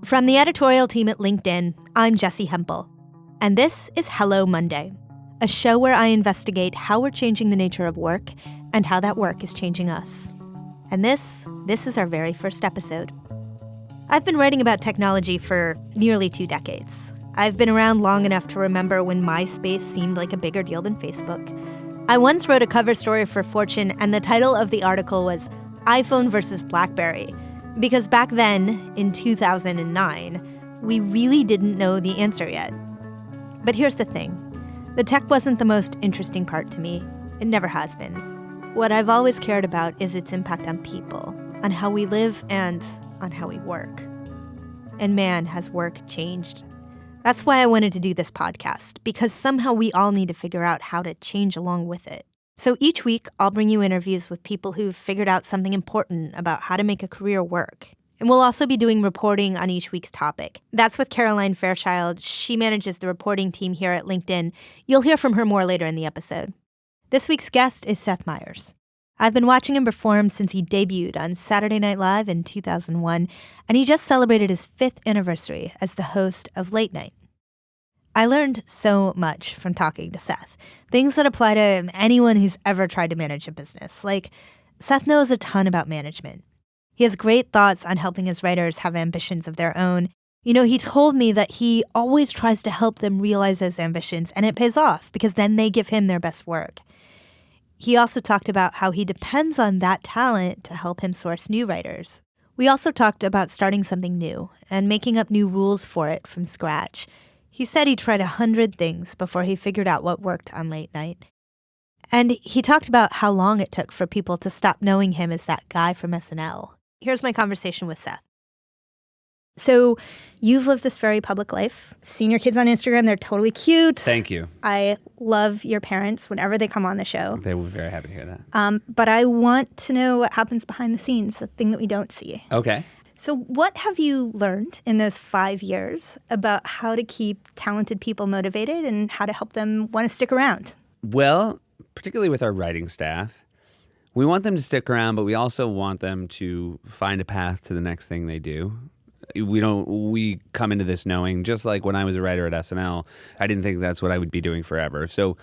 From the editorial team at LinkedIn, I'm Jessie Hempel. And this is Hello Monday, a show where I investigate how we're changing the nature of work and how that work is changing us. And this is our very first episode. I've been writing about technology for nearly 2 decades. I've been around long enough to remember when MySpace seemed like a bigger deal than Facebook. I once wrote a cover story for Fortune, and the title of the article was iPhone versus BlackBerry, because back then, in 2009, we really didn't know the answer yet. But here's the thing. The tech wasn't the most interesting part to me. It never has been. What I've always cared about is its impact on people, on how we live and on how we work. And man, has work changed. That's why I wanted to do this podcast, because somehow we all need to figure out how to change along with it. So each week, I'll bring you interviews with people who've figured out something important about how to make a career work. And we'll also be doing reporting on each week's topic. That's with Caroline Fairchild. She manages the reporting team here at LinkedIn. You'll hear from her more later in the episode. This week's guest is Seth Meyers. I've been watching him perform since he debuted on Saturday Night Live in 2001, and he just celebrated his 5th anniversary as the host of Late Night. I learned so much from talking to Seth, things that apply to anyone who's ever tried to manage a business. Like, Seth knows a ton about management. He has great thoughts on helping his writers have ambitions of their own. You know, he told me that he always tries to help them realize those ambitions, and it pays off because then they give him their best work. He also talked about how he depends on that talent to help him source new writers. We also talked about starting something new and making up new rules for it from scratch. He said he tried 100 things before he figured out what worked on Late Night. And he talked about how long it took for people to stop knowing him as that guy from SNL. Here's my conversation with Seth. So you've lived this very public life. I've seen your kids on Instagram. They're totally cute. Thank you. I love your parents whenever they come on the show. They were very happy to hear that. But I want to know what happens behind the scenes, the thing that we don't see. Okay. So what have you learned in those 5 years about how to keep talented people motivated and how to help them want to stick around? Well, particularly with our writing staff, we want them to stick around, but we also want them to find a path to the next thing they do. We come into this knowing, just like when I was a writer at SNL, I didn't think that's what I would be doing forever. So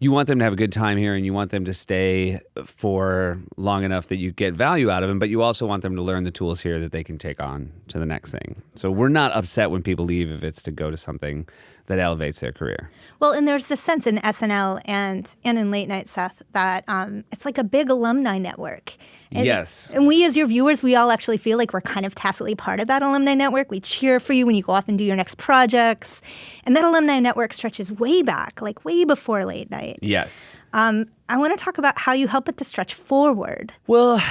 you want them to have a good time here, and you want them to stay for long enough that you get value out of them, but you also want them to learn the tools here that they can take on to the next thing. So we're not upset when people leave if it's to go to something that elevates their career. Well, and there's this sense in SNL and in Late Night, Seth, that it's like a big alumni network. And, yes. And we, as your viewers, we all actually feel like we're kind of tacitly part of that alumni network. We cheer for you when you go off and do your next projects. And that alumni network stretches way back, like way before Late Night. Yes. I want to talk about how you help it to stretch forward. Well,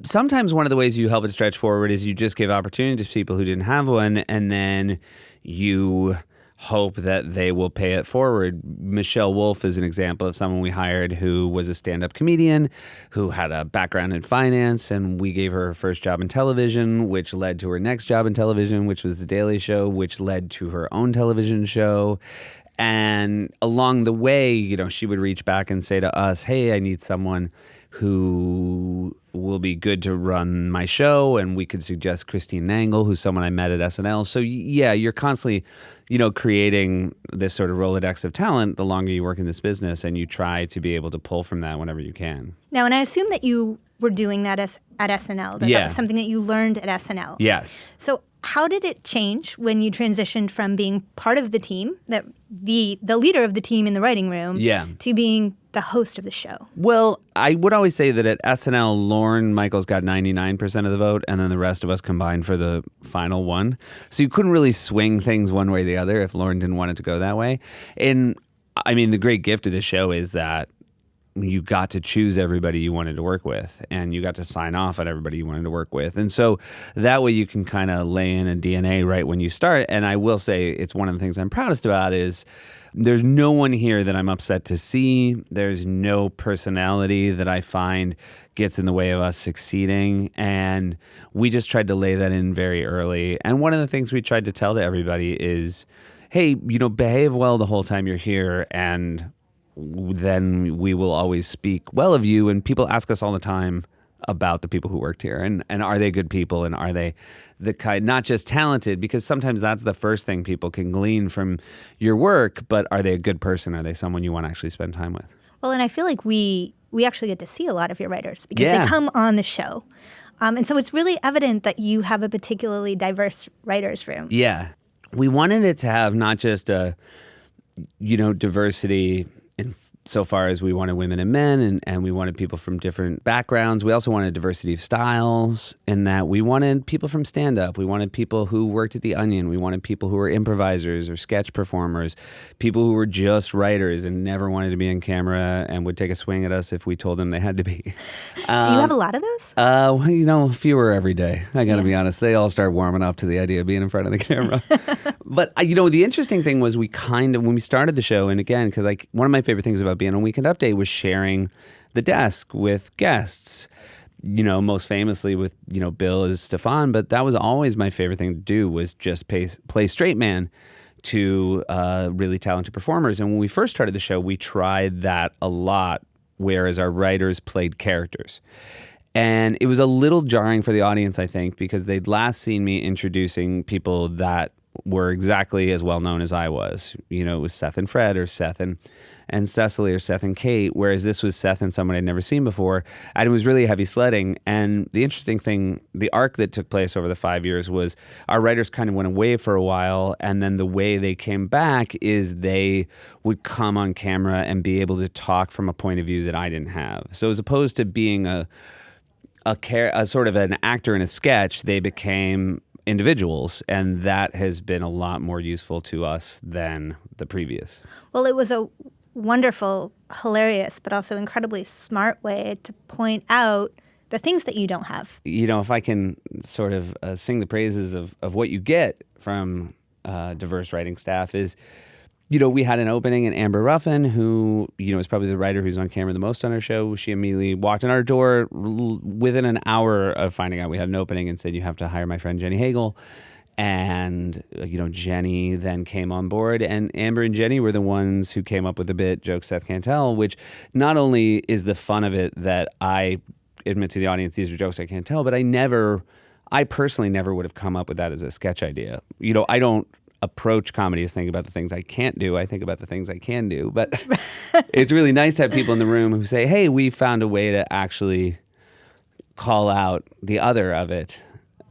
sometimes one of the ways you help it stretch forward is you just give opportunities to people who didn't have one, and then you hope that they will pay it forward. Michelle Wolf is an example of someone we hired who was a stand-up comedian who had a background in finance, and we gave her first job in television, which led to her next job in television, which was The Daily Show, which led to her own television show. And along the way, she would reach back and say to us, hey, I need someone who will be good to run my show, and we could suggest Christine Nangle, who's someone I met at SNL. So yeah, you're constantly, creating this sort of Rolodex of talent the longer you work in this business, and you try to be able to pull from that whenever you can. Now, and I assume that you were doing that at SNL, that was something that you learned at SNL. Yes. So how did it change when you transitioned from being part of the team, the leader of the team in the writing room, to being the host of the show? Well, I would always say that at SNL, Lorne Michaels got 99% of the vote, and then the rest of us combined for the final one. So you couldn't really swing things one way or the other if Lorne didn't want it to go that way. And I mean, the great gift of this show is that you got to choose everybody you wanted to work with, and you got to sign off on everybody you wanted to work with. And so that way you can kind of lay in a DNA right when you start. And I will say it's one of the things I'm proudest about is there's no one here that I'm upset to see. There's no personality that I find gets in the way of us succeeding. And we just tried to lay that in very early. And one of the things we tried to tell to everybody is, hey, behave well the whole time you're here, and then we will always speak well of you. And people ask us all the time about the people who worked here, and are they good people, and are they the kind, not just talented, because sometimes that's the first thing people can glean from your work, but are they a good person? Are they someone you want to actually spend time with? Well, and I feel like we actually get to see a lot of your writers because Yeah. they come on the show. And so it's really evident that you have a particularly diverse writers' room. Yeah. We wanted it to have not just a, diversity in so far as we wanted women and men, and we wanted people from different backgrounds. We also wanted diversity of styles, in that we wanted people from stand-up. We wanted people who worked at The Onion. We wanted people who were improvisers or sketch performers, people who were just writers and never wanted to be on camera and would take a swing at us if we told them they had to be. Do you have a lot of those? Fewer every day. I got to be honest. They all start warming up to the idea of being in front of the camera. But, the interesting thing was when we started the show, and again, because one of my favorite things about being on Weekend Update was sharing the desk with guests, most famously with, Bill as Stefan. But that was always my favorite thing to do, was just play straight man to really talented performers. And when we first started the show, we tried that a lot, whereas our writers played characters. And it was a little jarring for the audience, I think, because they'd last seen me introducing people that were exactly as well known as I was. It was Seth and Fred, or Seth and Cecily, or Seth and Kate, whereas this was Seth and someone I'd never seen before. And it was really heavy sledding. And the interesting thing, the arc that took place over the 5 years, was our writers kind of went away for a while, and then the way they came back is they would come on camera and be able to talk from a point of view that I didn't have. So as opposed to being a sort of an actor in a sketch, they became individuals, and that has been a lot more useful to us than the previous. Well, it was a wonderful, hilarious, but also incredibly smart way to point out the things that you don't have. If I can sort of sing the praises of what you get from diverse writing staff is, we had an opening, and Amber Ruffin, who, is probably the writer who's on camera the most on our show. She immediately walked in our door within an hour of finding out we had an opening and said, "You have to hire my friend Jenny Hagel." And, Jenny then came on board, and Amber and Jenny were the ones who came up with the bit Jokes Seth Can't Tell, which not only is the fun of it that I admit to the audience, these are jokes I can't tell, but I personally never would have come up with that as a sketch idea. I don't approach comedy as thinking about the things I can't do. I think about the things I can do. But it's really nice to have people in the room who say, hey, we found a way to actually call out the other of it.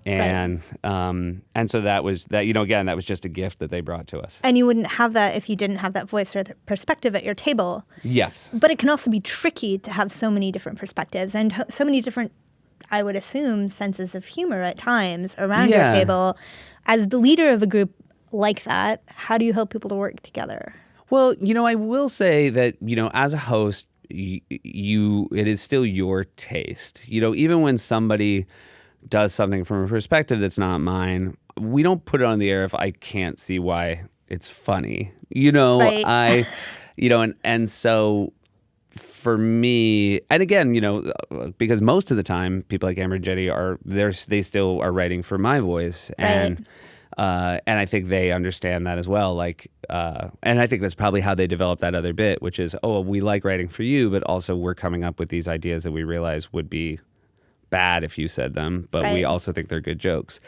And so that was that, again, that was just a gift that they brought to us. And you wouldn't have that if you didn't have that voice or the perspective at your table. Yes. But it can also be tricky to have so many different perspectives and so many different, I would assume, senses of humor at times around your table. As the leader of a group like that, how do you help people to work together? Well, I will say that, as a host, it is still your taste. Even when somebody does something from a perspective that's not mine, we don't put it on the air if I can't see why it's funny. Right. And so for me, and again, because most of the time people like Amber and Jenny they still are writing for my voice. And and I think they understand that as well. And I think that's probably how they developed that other bit, which is, we like writing for you, but also we're coming up with these ideas that we realize would be bad if you said them, but we also think they're good jokes.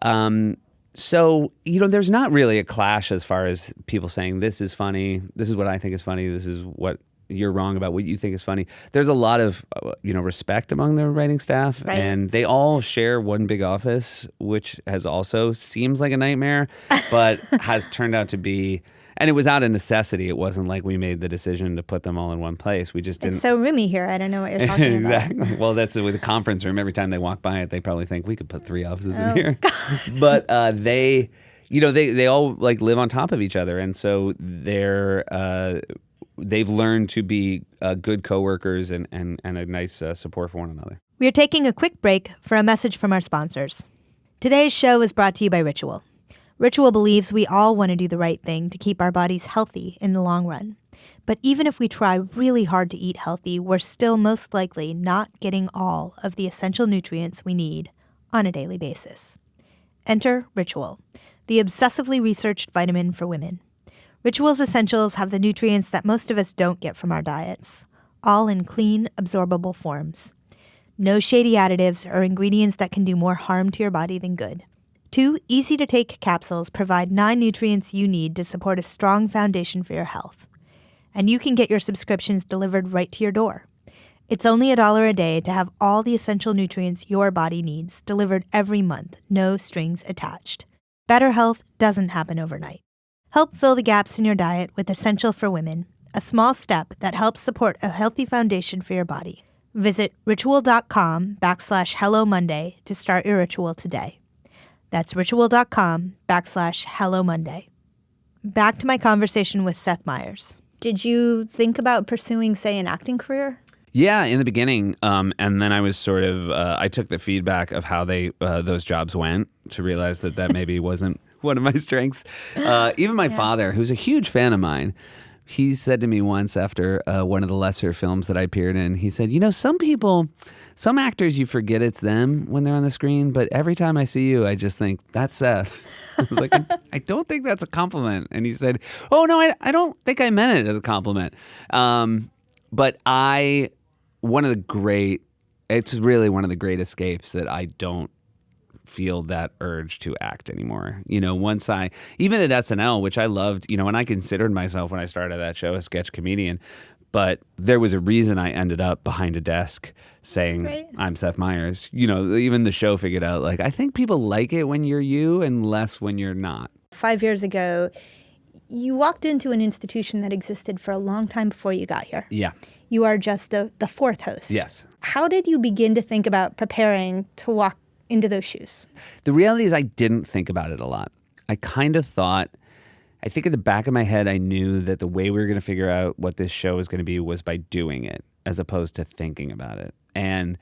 So, there's not really a clash as far as people saying, this is funny, this is what I think is funny, this is what you're wrong about what you think is funny. There's a lot of, respect among the writing staff, and they all share one big office, which has also seems like a nightmare, but has turned out to be, and it was out of necessity. It wasn't like we made the decision to put them all in one place. We just didn't. It's so roomy here. I don't know what you're talking exactly. Well, that's with the conference room. Every time they walk by it, they probably think we could put 3 offices in here. But they all live on top of each other, and so they've learned to be good coworkers and a nice support for one another. We are taking a quick break for a message from our sponsors. Today's show is brought to you by Ritual. Ritual believes we all want to do the right thing to keep our bodies healthy in the long run. But even if we try really hard to eat healthy, we're still most likely not getting all of the essential nutrients we need on a daily basis. Enter Ritual, the obsessively researched vitamin for women. Ritual's essentials have the nutrients that most of us don't get from our diets, all in clean, absorbable forms. No shady additives or ingredients that can do more harm to your body than good. 2 easy-to-take capsules provide 9 nutrients you need to support a strong foundation for your health. And you can get your subscriptions delivered right to your door. It's only $1 a day to have all the essential nutrients your body needs delivered every month, no strings attached. Better health doesn't happen overnight. Help fill the gaps in your diet with Essential for Women, a small step that helps support a healthy foundation for your body. Visit ritual.com/Hello Monday to start your ritual today. That's ritual.com/Hello Monday. Back to my conversation with Seth Meyers. Did you think about pursuing, say, an acting career? Yeah, in the beginning, and then I was sort of I took the feedback of how those jobs went to realize that maybe wasn't one of my strengths. Even my father, who's a huge fan of mine, he said to me once after one of the lesser films that I appeared in, he said, some actors you forget it's them when they're on the screen, but every time I see you, I just think, that's Seth. I was like, I don't think that's a compliment. And he said, oh, no, I don't think I meant it as a compliment. But it's really one of the great escapes that I don't feel that urge to act anymore. Once even at SNL, which I loved, and I considered myself when I started that show a sketch comedian, but there was a reason I ended up behind a desk saying, right, I'm Seth Meyers. Even the show figured out, like, I think people like it when you're you and less when you're not. 5 years ago, you walked into an institution that existed for a long time before you got here. Yeah. You are just the 4th host. Yes. How did you begin to think about preparing to walk into those shoes? The reality is I didn't think about it a lot. I kind of thought, I think at the back of my head, I knew that the way we were going to figure out what this show was going to be was by doing it as opposed to thinking about it. And,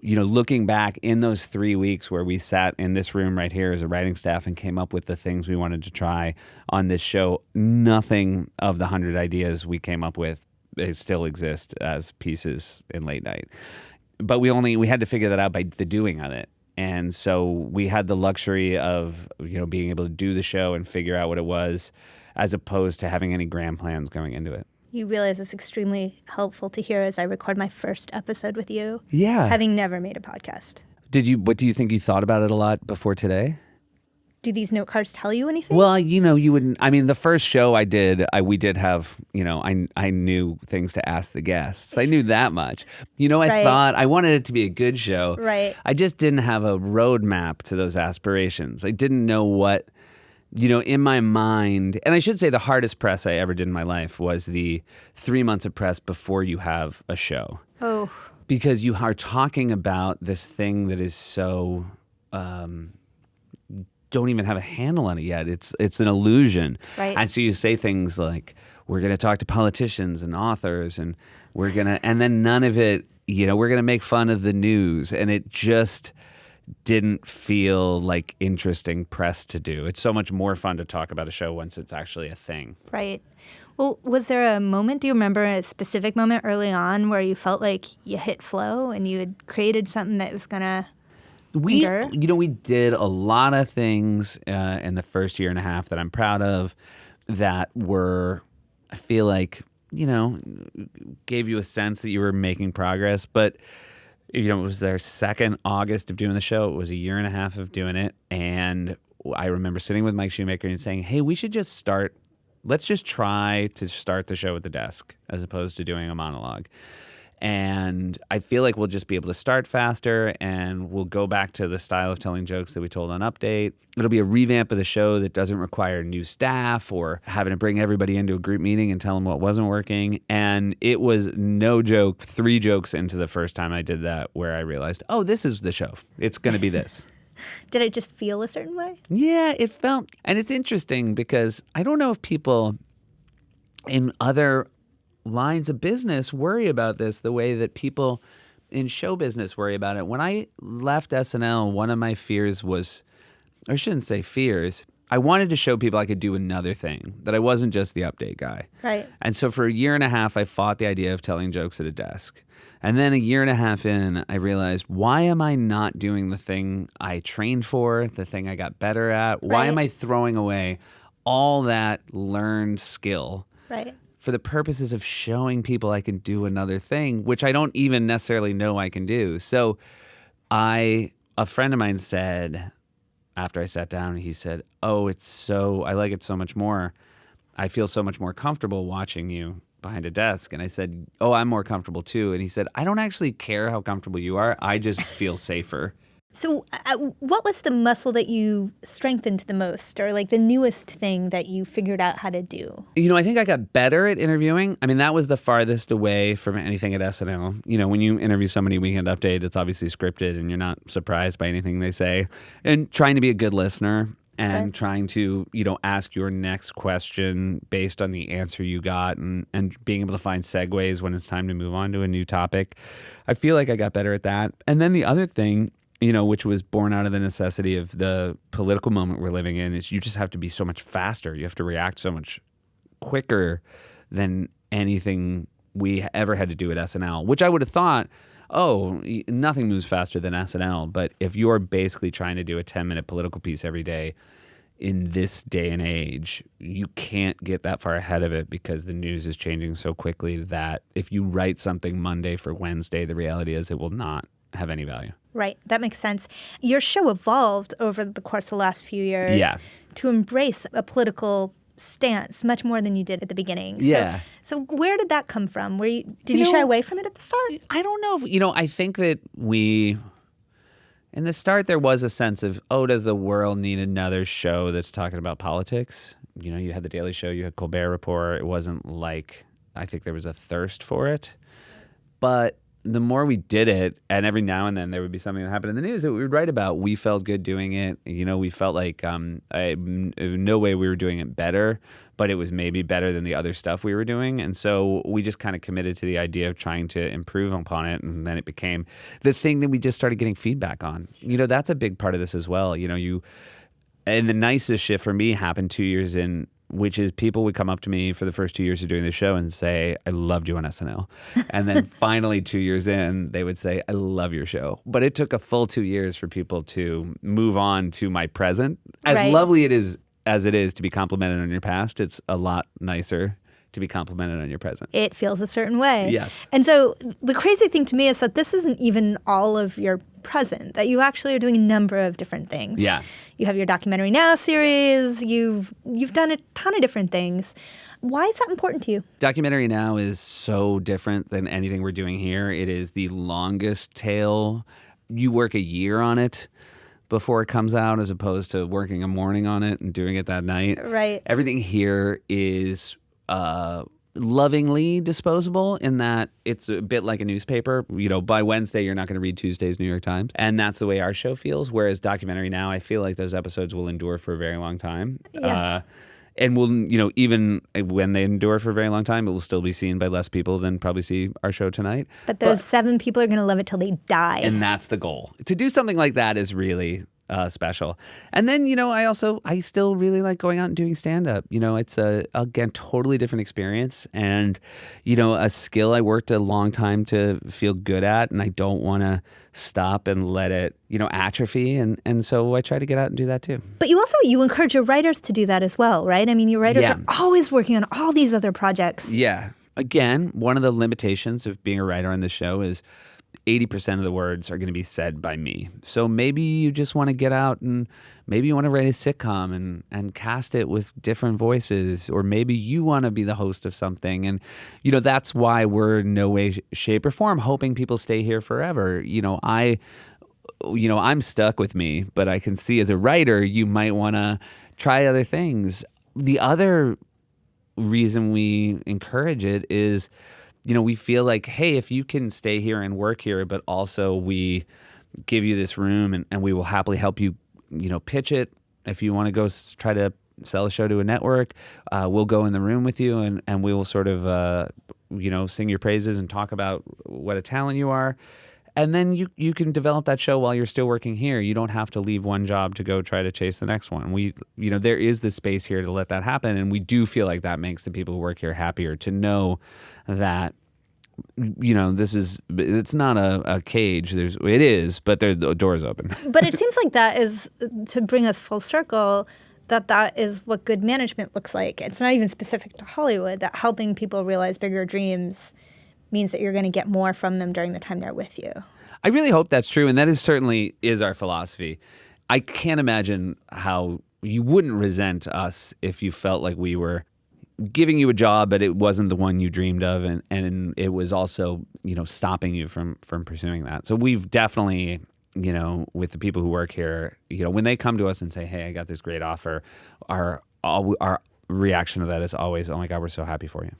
looking back in those 3 weeks where we sat in this room right here as a writing staff and came up with the things we wanted to try on this show, nothing of the 100 ideas we came up with still exist as pieces in late night. But we had to figure that out by the doing of it. And so we had the luxury of, being able to do the show and figure out what it was as opposed to having any grand plans going into it. You realize it's extremely helpful to hear as I record my first episode with you. Yeah. Having never made a podcast. What do you think you thought about it a lot before today? Do these note cards tell you anything? Well, you wouldn't. I mean, the first show I did, we did have, I knew things to ask the guests. I knew that much. I thought I wanted it to be a good show. Right. I just didn't have a roadmap to those aspirations. I didn't know what, in my mind, and I should say the hardest press I ever did in my life was the 3 months of press before you have a show. Oh. Because you are talking about this thing that is so... don't even have a handle on it yet. It's an illusion. Right. And so you say things like, we're going to talk to politicians and authors and and then none of it, we're going to make fun of the news. And it just didn't feel like interesting press to do. It's so much more fun to talk about a show once it's actually a thing. Right. Well, was there a moment, do you remember a specific moment early on where you felt like you hit flow and you had created something that was going to... We did a lot of things in the first year and a half that I'm proud of that were, I feel like, gave you a sense that you were making progress. But, it was their second August of doing the show. It was a year and a half of doing it. And I remember sitting with Mike Shoemaker and saying, hey, we should just let's just try to start the show at the desk as opposed to doing a monologue. And I feel like we'll just be able to start faster and we'll go back to the style of telling jokes that we told on Update. It'll be a revamp of the show that doesn't require new staff or having to bring everybody into a group meeting and tell them what wasn't working. And it was no joke, 3 jokes into the first time I did that where I realized, oh, this is the show. It's going to be this. Did it just feel a certain way? Yeah, it felt, and it's interesting because I don't know if people in other lines of business worry about this the way that people in show business worry about it. When I left SNL, one of my fears was, I shouldn't say fears, I wanted to show people I could do another thing, that I wasn't just the Update guy. Right. And so for a year and a half, I fought the idea of telling jokes at a desk. And then a year and a half in, I realized, why am I not doing the thing I trained for, the thing I got better at? Why am I throwing away all that learned skill? Right. for the purposes of showing people I can do another thing, which I don't even necessarily know I can do. So a friend of mine said, after I sat down, he said, "Oh, I like it so much more. I feel so much more comfortable watching you behind a desk." And I said, "Oh, I'm more comfortable too." And he said, "I don't actually care how comfortable you are. I just feel safer." So what was the muscle that you strengthened the most, or like the newest thing that you figured out how to do? I think I got better at interviewing. I mean, that was the farthest away from anything at SNL. When you interview somebody Weekend Update, it's obviously scripted and you're not surprised by anything they say. And trying to be a good listener and trying to, ask your next question based on the answer you got and being able to find segues when it's time to move on to a new topic. I feel like I got better at that. And then the other thing, which was born out of the necessity of the political moment we're living in, is you just have to be so much faster. You have to react so much quicker than anything we ever had to do at SNL, which I would have thought, nothing moves faster than SNL. But if you're basically trying to do a 10-minute political piece every day in this day and age, you can't get that far ahead of it because the news is changing so quickly that if you write something Monday for Wednesday, the reality is it will not have any value. Right. That makes sense. Your show evolved over the course of the last few years to embrace a political stance much more than you did at the beginning. So where did that come from? Did you shy away from it at the start? I don't know. I think that in the start, there was a sense of, does the world need another show that's talking about politics? You had The Daily Show, you had Colbert Report. It wasn't like, I think there was a thirst for it. But the more we did it, and every now and then there would be something that happened in the news that we would write about, we felt good doing it. We felt like no way we were doing it better, but it was maybe better than the other stuff we were doing. And so we just kind of committed to the idea of trying to improve upon it. And then it became the thing that we just started getting feedback on. That's a big part of this as well. And the nicest shift for me happened 2 years in, which is people would come up to me for the first 2 years of doing the show and say, "I loved you on SNL." And then finally 2 years in, they would say, "I love your show." But it took a full 2 years for people to move on to my present. As lovely as it is to be complimented on your past, it's a lot nicer to be complimented on your present. It feels a certain way. Yes. And so the crazy thing to me is that this isn't even all of your present, that you actually are doing a number of different things. Yeah. You have your Documentary Now series. You've done a ton of different things. Why is that important to you? Documentary Now is so different than anything we're doing here. It is the longest tail. You work a year on it before it comes out as opposed to working a morning on it and doing it that night. Right. Everything here is lovingly disposable in that it's a bit like a newspaper. By Wednesday, you're not going to read Tuesday's New York Times. And that's the way our show feels. Whereas Documentary Now, I feel like those episodes will endure for a very long time. Yes. And will, even when they endure for a very long time, it will still be seen by less people than probably see our show tonight. But those 7 people are going to love it till they die. And that's the goal. To do something like that is really special. And then, I still really like going out and doing stand-up. It's again, totally different experience and, a skill I worked a long time to feel good at, and I don't want to stop and let it, atrophy. And so I try to get out and do that too. But you encourage your writers to do that as well, right? I mean, your writers are always working on all these other projects. Yeah. Again, one of the limitations of being a writer on the show is 80% of the words are going to be said by me. So maybe you just want to get out and maybe you want to write a sitcom and cast it with different voices, or maybe you want to be the host of something. And, that's why we're in no way, shape, or form hoping people stay here forever. I'm stuck with me, but I can see as a writer, you might want to try other things. The other reason we encourage it is, we feel like, hey, if you can stay here and work here, but also we give you this room and we will happily help you, pitch it. If you want to go try to sell a show to a network, we'll go in the room with you and we will sort of, sing your praises and talk about what a talent you are. And then you can develop that show while you're still working here. You don't have to leave one job to go try to chase the next one. There is the space here to let that happen. And we do feel like that makes the people who work here happier to know that, it's not a cage. It is, but the door's open. But it seems like that is, to bring us full circle, that is what good management looks like. It's not even specific to Hollywood, that helping people realize bigger dreams means that you're going to get more from them during the time they're with you. I really hope that's true, and that is certainly is our philosophy. I can't imagine how you wouldn't resent us if you felt like we were giving you a job, but it wasn't the one you dreamed of, and it was also, stopping you from pursuing that. So we've definitely, with the people who work here, when they come to us and say, "Hey, I got this great offer," our reaction to that is always, "Oh my God, we're so happy for you."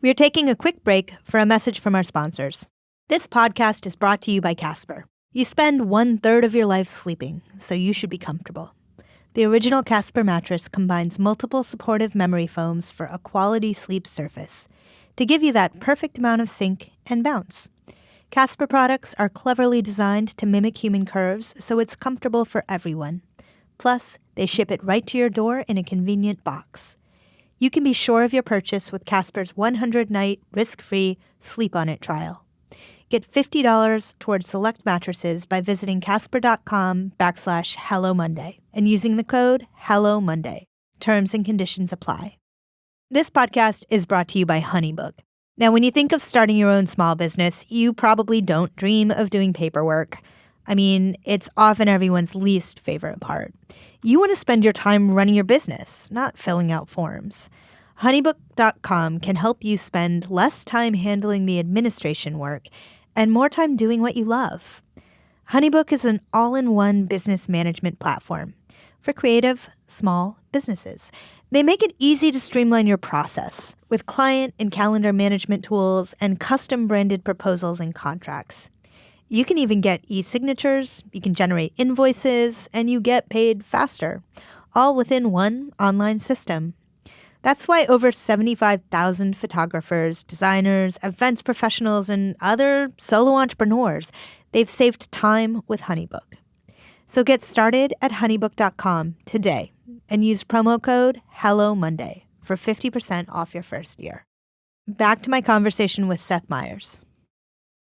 We are taking a quick break for a message from our sponsors. This podcast is brought to you by Casper. You spend 1/3 of your life sleeping, so you should be comfortable. The original Casper mattress combines multiple supportive memory foams for a quality sleep surface to give you that perfect amount of sink and bounce. Casper products are cleverly designed to mimic human curves, so it's comfortable for everyone. Plus, they ship it right to your door in a convenient box. You can be sure of your purchase with Casper's 100-night risk-free Sleep On It trial. Get $50 towards select mattresses by visiting casper.com/Hello Monday and using the code Hello Monday. Terms and conditions apply. This podcast is brought to you by HoneyBook. Now, when you think of starting your own small business, you probably don't dream of doing paperwork. I mean, it's often everyone's least favorite part. You want to spend your time running your business, not filling out forms. HoneyBook.com can help you spend less time handling the administration work and more time doing what you love. HoneyBook is an all-in-one business management platform for creative, small businesses. They make it easy to streamline your process with client and calendar management tools and custom-branded proposals and contracts. You can even get e-signatures, you can generate invoices, and you get paid faster, all within one online system. That's why over 75,000 photographers, designers, events professionals, and other solo entrepreneurs, they've saved time with HoneyBook. So get started at honeybook.com today and use promo code HelloMonday for 50% off your first year. Back to my conversation with Seth Meyers.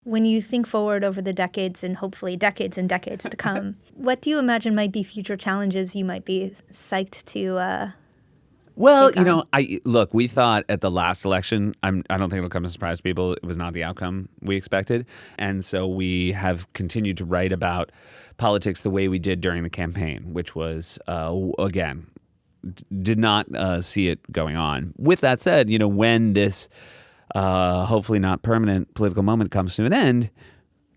When you think forward over the decades and hopefully decades and decades to come, what do you imagine might be future challenges you might be psyched to Well, look, we thought at the last election, I don't think it'll come as a surprise to people, it was not the outcome we expected. And so we have continued to write about politics the way we did during the campaign, which was, again, did not see it going on. With that said, when this hopefully not permanent political moment comes to an end,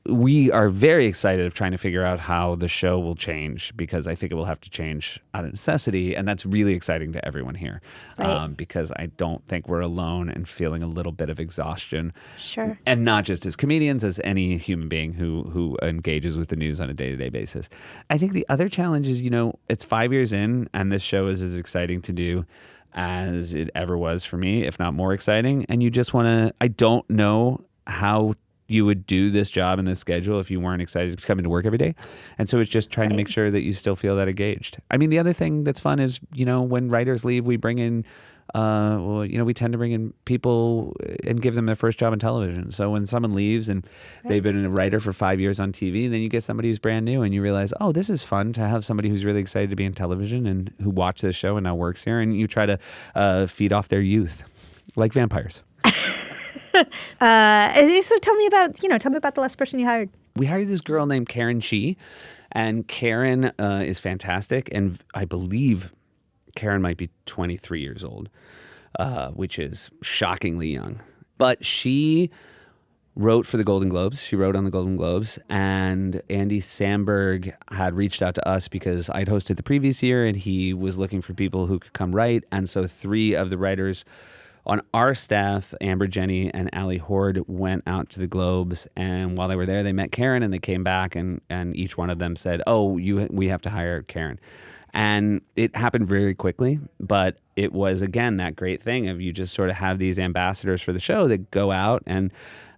we are very excited of trying to figure out how the show will change, because I think it will have to change out of necessity, and that's really exciting to everyone here. Right. Because I don't think we're alone in feeling a little bit of exhaustion. Sure. And not just as comedians, as any human being who engages with the news on a day-to-day basis. I think the other challenge is, it's 5 years in, and this show is as exciting to do as it ever was for me, if not more exciting. And you just want to, I don't know how you would do this job and this schedule if you weren't excited to come into work every day. And so it's just trying to make sure that you still feel that engaged. I mean, the other thing that's fun is, when writers leave, we bring in, we tend to bring in people and give them their first job in television. So when someone leaves and they've been a writer for 5 years on TV, then you get somebody who's brand new and you realize, oh, this is fun to have somebody who's really excited to be in television and who watched this show and now works here. And you try to feed off their youth like vampires. So tell me about the last person you hired. We hired this girl named Karen Chi, and Karen is fantastic. And I believe Karen might be 23 years old, which is shockingly young. But she wrote for the Golden Globes. She wrote on the Golden Globes. And Andy Samberg had reached out to us because I'd hosted the previous year, and he was looking for people who could come write. And so 3 of the writers on our staff, Amber, Jenny, and Allie Horde, went out to the Globes, and while they were there, they met Karen, and they came back, and each one of them said, we have to hire Karen. And it happened very quickly, but it was, again, that great thing of you just sort of have these ambassadors for the show that go out and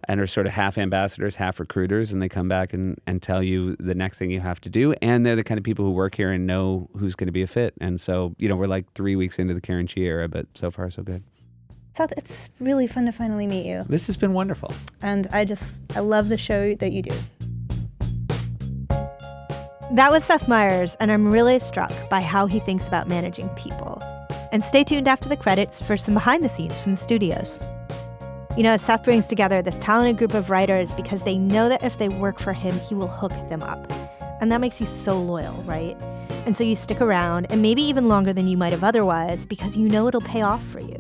are sort of half ambassadors, half recruiters, and they come back and tell you the next thing you have to do. And they're the kind of people who work here and know who's going to be a fit. And so, we're like 3 weeks into the Karen Chi era, but so far so good. Seth, it's really fun to finally meet you. This has been wonderful. And I love the show that you do. That was Seth Meyers, and I'm really struck by how he thinks about managing people. And stay tuned after the credits for some behind the scenes from the studios. You know, Seth brings together this talented group of writers because they know that if they work for him, he will hook them up. And that makes you so loyal, right? And so you stick around, and maybe even longer than you might have otherwise, because you know it'll pay off for you.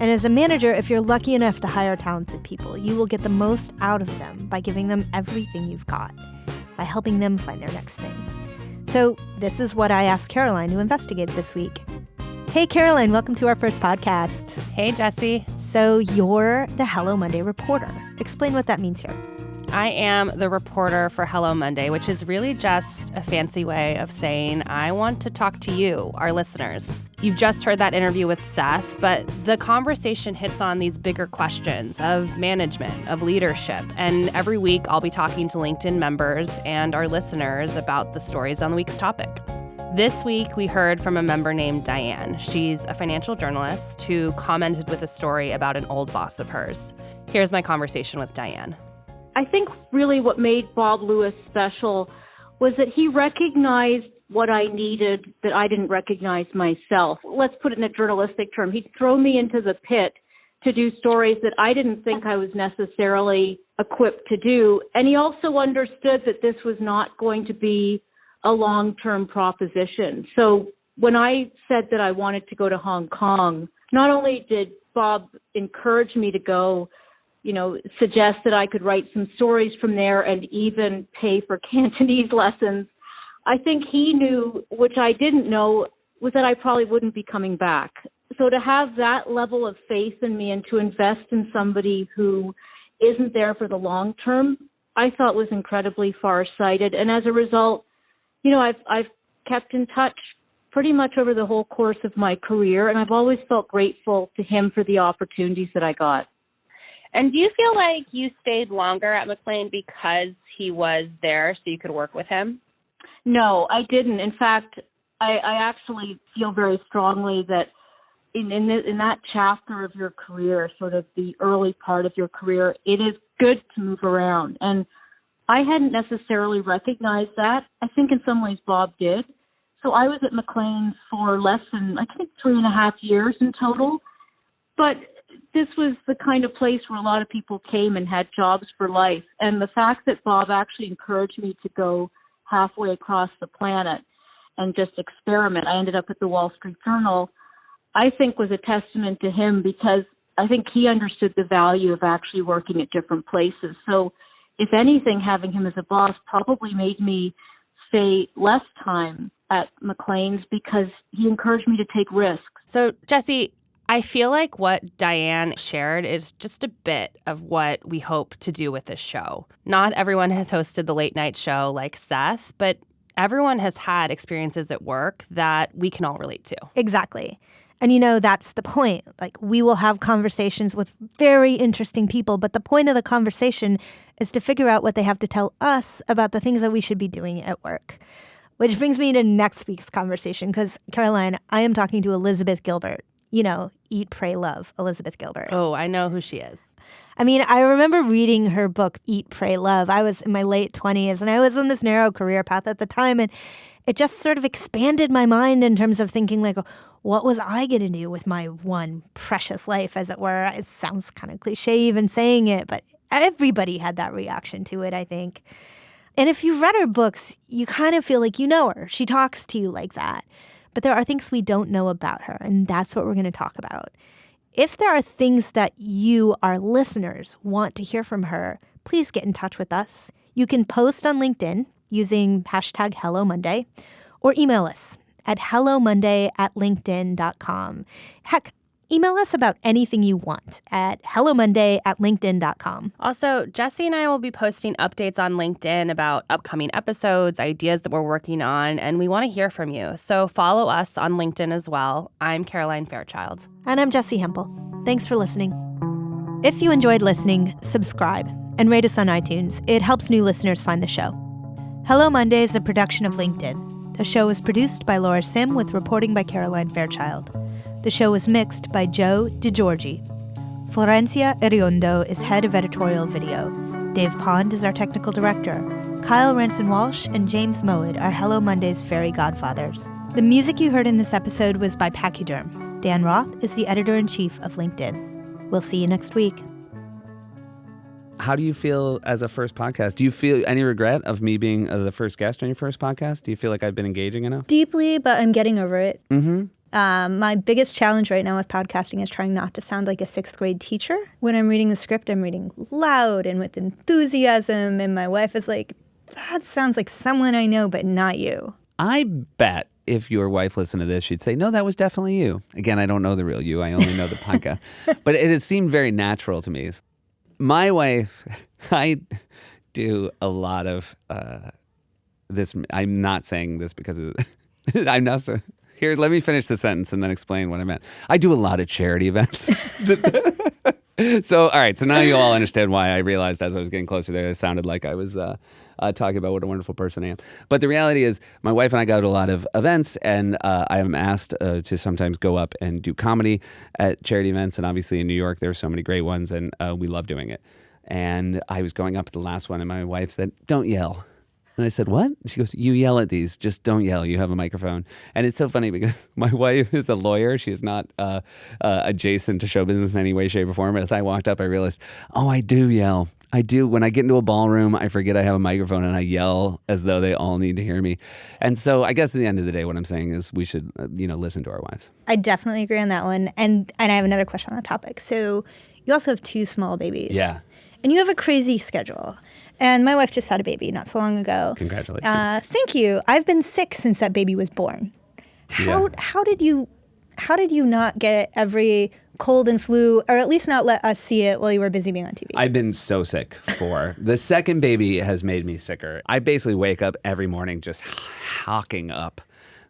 And as a manager, if you're lucky enough to hire talented people, you will get the most out of them by giving them everything you've got, by helping them find their next thing. So this is what I asked Caroline to investigate this week. Hey, Caroline, welcome to our first podcast. Hey, Jesse. So you're the Hello Monday reporter. Explain what that means here. I am the reporter for Hello Monday, which is really just a fancy way of saying I want to talk to you, our listeners. You've just heard that interview with Seth, but the conversation hits on these bigger questions of management, of leadership, and every week I'll be talking to LinkedIn members and our listeners about the stories on the week's topic. This week, we heard from a member named Diane. She's a financial journalist who commented with a story about an old boss of hers. Here's my conversation with Diane. I think really what made Bob Lewis special was that he recognized what I needed that I didn't recognize myself. Let's put it in a journalistic term. He'd throw me into the pit to do stories that I didn't think I was necessarily equipped to do. And he also understood that this was not going to be a long-term proposition. So when I said that I wanted to go to Hong Kong, not only did Bob encourage me to go, suggest that I could write some stories from there and even pay for Cantonese lessons, I think he knew, which I didn't know, was that I probably wouldn't be coming back. So to have that level of faith in me and to invest in somebody who isn't there for the long term, I thought was incredibly far-sighted. And as a result, I've kept in touch pretty much over the whole course of my career, and I've always felt grateful to him for the opportunities that I got. And do you feel like you stayed longer at Maclean because he was there so you could work with him? No, I didn't. In fact, I actually feel very strongly that in that chapter of your career, sort of the early part of your career, it is good to move around. And I hadn't necessarily recognized that. I think in some ways Bob did. So I was at Maclean for less than, 3.5 years in total. But this was the kind of place where a lot of people came and had jobs for life. And the fact that Bob actually encouraged me to go halfway across the planet and just experiment, I ended up at the Wall Street Journal, I think was a testament to him because I think he understood the value of actually working at different places. So if anything, having him as a boss probably made me stay less time at Maclean's because he encouraged me to take risks. So, Jesse, I feel like what Diane shared is just a bit of what we hope to do with this show. Not everyone has hosted the late night show like Seth, but everyone has had experiences at work that we can all relate to. Exactly. And that's the point. We will have conversations with very interesting people, but the point of the conversation is to figure out what they have to tell us about the things that we should be doing at work. Which brings me to next week's conversation, because, Caroline, I am talking to Elizabeth Gilbert. Eat, Pray, Love, Elizabeth Gilbert. Oh, I know who she is. I remember reading her book, Eat, Pray, Love. I was in my late 20s, and I was on this narrow career path at the time, and it just sort of expanded my mind in terms of thinking, what was I going to do with my one precious life, as it were? It sounds kind of cliche even saying it, but everybody had that reaction to it, I think. And if you've read her books, you kind of feel like you know her. She talks to you like that. But there are things we don't know about her, and that's what we're going to talk about. If there are things that you, our listeners, want to hear from her, please get in touch with us. You can post on LinkedIn using hashtag Hello Monday, or email us at hellomonday@linkedin.com. Heck, email us about anything you want at hellomonday@linkedin.com. Also, Jesse and I will be posting updates on LinkedIn about upcoming episodes, ideas that we're working on, and we want to hear from you. So follow us on LinkedIn as well. I'm Caroline Fairchild. And I'm Jessie Hempel. Thanks for listening. If you enjoyed listening, subscribe and rate us on iTunes. It helps new listeners find the show. Hello Monday is a production of LinkedIn. The show is produced by Laura Sim with reporting by Caroline Fairchild. The show is mixed by Joe DiGiorgi. Florencia Iriondo is head of editorial video. Dave Pond is our technical director. Kyle Ranson-Walsh and James Mowat are Hello Monday's fairy godfathers. The music you heard in this episode was by Pachyderm. Dan Roth is the editor-in-chief of LinkedIn. We'll see you next week. How do you feel as a first podcast? Do you feel any regret of me being the first guest on your first podcast? Do you feel like I've been engaging enough? Deeply, but I'm getting over it. Mm-hmm. My biggest challenge right now with podcasting is trying not to sound like a 6th grade teacher. When I'm reading the script, I'm reading loud and with enthusiasm, and my wife is like, that sounds like someone I know, but not you. I bet if your wife listened to this, she'd say, no, that was definitely you. Again, I don't know the real you. I only know the podcast. But it has seemed very natural to me. My wife, I do a lot of this. I'm not saying this because I'm not so... Here, let me finish the sentence and then explain what I meant. I do a lot of charity events. So, all right. So now you all understand why I realized as I was getting closer there, it sounded like I was talking about what a wonderful person I am. But the reality is my wife and I go to a lot of events, and I am asked to sometimes go up and do comedy at charity events. And obviously in New York, there are so many great ones, and we love doing it. And I was going up to the last one, and my wife said, don't yell. And I said, what? She goes, you yell at these. Just don't yell. You have a microphone. And it's so funny because my wife is a lawyer. She is not adjacent to show business in any way, shape, or form. But as I walked up, I realized, oh, I do yell. I do. When I get into a ballroom, I forget I have a microphone and I yell as though they all need to hear me. And so I guess at the end of the day, what I'm saying is we should, listen to our wives. I definitely agree on that one. And I have another question on that topic. So you also have 2 small babies. Yeah. And you have a crazy schedule. And my wife just had a baby not so long ago. Congratulations. Thank you. I've been sick since that baby was born. How did you not get every cold and flu, or at least not let us see it while you were busy being on TV? I've been so sick for the second baby has made me sicker. I basically wake up every morning just hawking up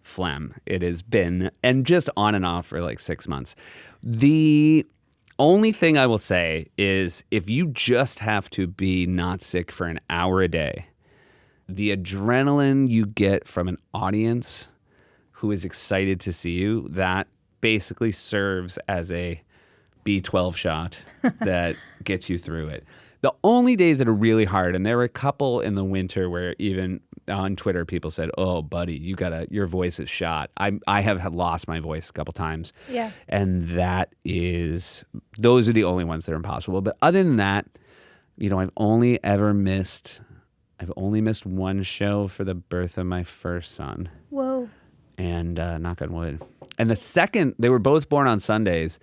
phlegm. It has been, and just on and off for like 6 months. The only thing I will say is if you just have to be not sick for an hour a day, the adrenaline you get from an audience who is excited to see you, that basically serves as a B12 shot that gets you through it. The only days that are really hard, and there were a couple in the winter where even on Twitter people said, "Oh, buddy, your voice is shot." I have lost my voice a couple times, Yeah. and those are the only ones that are impossible. But other than that, I've only missed one show for the birth of my first son. Whoa. And knock on wood. And the second, they were both born on Sundays.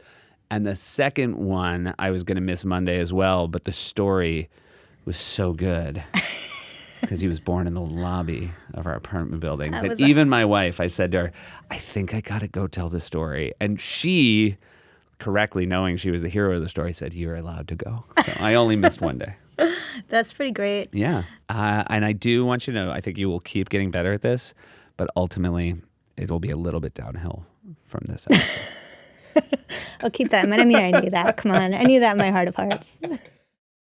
And the second one, I was going to miss Monday as well. But the story was so good because he was born in the lobby of our apartment building. That even my wife, I said to her, I think I got to go tell the story. And she, correctly knowing she was the hero of the story, said, you're allowed to go. So I only missed one day. That's pretty great. Yeah. And I do want you to know, I think you will keep getting better at this. But ultimately, it will be a little bit downhill from this episode. I'll keep that in mind. I knew that. Come on. I knew that in my heart of hearts.